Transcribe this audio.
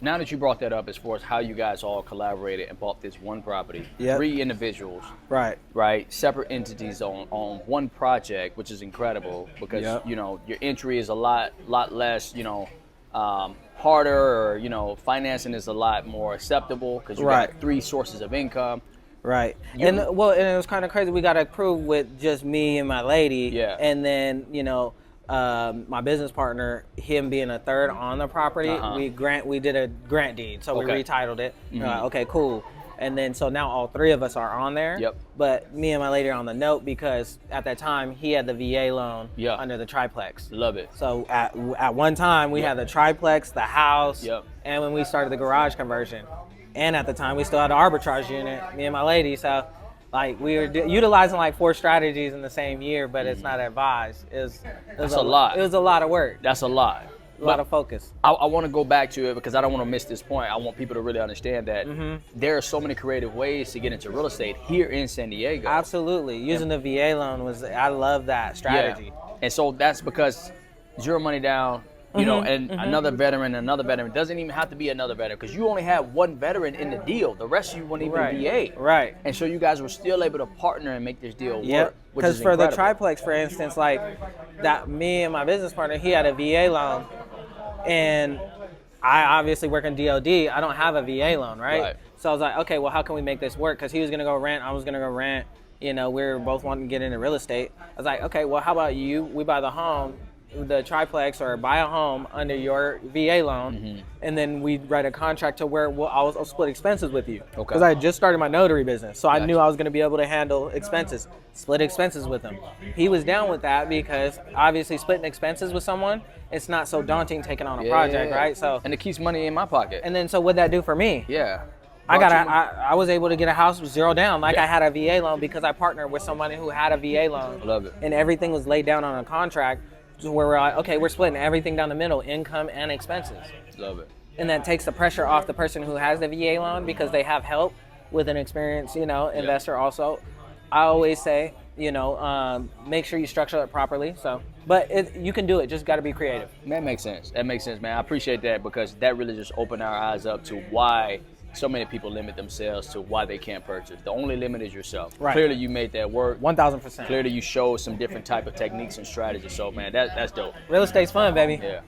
now that you brought that up, as far as how you guys all collaborated and bought this one property, Yep. 3 individuals, Right. right? Separate entities on one project, which is incredible because Yep. you know your entry is a lot less, harder, or financing is a lot more acceptable because you Right. got 3 sources of income. Right. You- And it was kind of crazy. We got approved with just me and my lady. Yeah. And then, my business partner, him being a third on the property, Uh-huh. we did a grant deed. So Okay. we retitled it. Mhm. Okay, cool. And then so now all 3 of us are on there. Yep. But me and my lady are on the note because at that time he had the VA loan Yeah. under the triplex. Love it. So at one time we had the triplex, the house, Yep. and when we started the garage conversion, and at the time we still had the arbitrage unit, me and my lady. So like we were utilizing like 4 strategies in the same year, but it's not advised. That's a lot. It was a lot of work, That's a lot. a lot of focus. I want to go back to it because I don't want to miss this point. I want people to really understand that there are so many creative ways to get into real estate here in San Diego. Absolutely, using the VA loan I love that strategy. Yeah. And so that's because 0 money down, and another veteran, doesn't even have to be another veteran because you only had 1 veteran in the deal. The rest of you weren't even Right. VA. Right. And so you guys were still able to partner and make this deal Yep. work. Which Because is for the incredible. triplex, for instance, like that, me and my business partner, he had a VA loan, and I obviously work in DOD. I don't have a VA loan, right? Right. So I was like, okay, well, how can we make this work? Because he was gonna go rent, I was gonna go rent. We were both wanting to get into real estate. I was like, okay, well, how about we buy the home, the triplex, or buy a home under your VA loan, and then we write a contract to where I'll split expenses with you. Okay. Because I had just started my notary business, so I Gotcha. knew I was going to be able to handle expenses, split expenses with him. He was down with that because obviously splitting expenses with someone, it's not so daunting taking on a project, Yeah. right? So, and it keeps money in my pocket. and then so what'd that do for me? Yeah. I was able to get a house with 0 down, like Yeah. I had a VA loan because I partnered with somebody who had a VA loan. Love it. And everything was laid down on a contract to where we're like, okay, we're splitting everything down the middle, income and expenses. Love it. And that takes the pressure off the person who has the VA loan because they have help with an experienced, investor also. I always say, make sure you structure it properly. So, but you can do it, just got to be creative. That makes sense. That makes sense, man. I appreciate that because that really just opened our eyes up to why so many people limit themselves to why they can't purchase. The only limit is yourself. Right. Clearly you made that work. 1000%. Clearly you showed some different type of techniques and strategies. So, man, that's dope. Real estate's fun, baby. Yeah.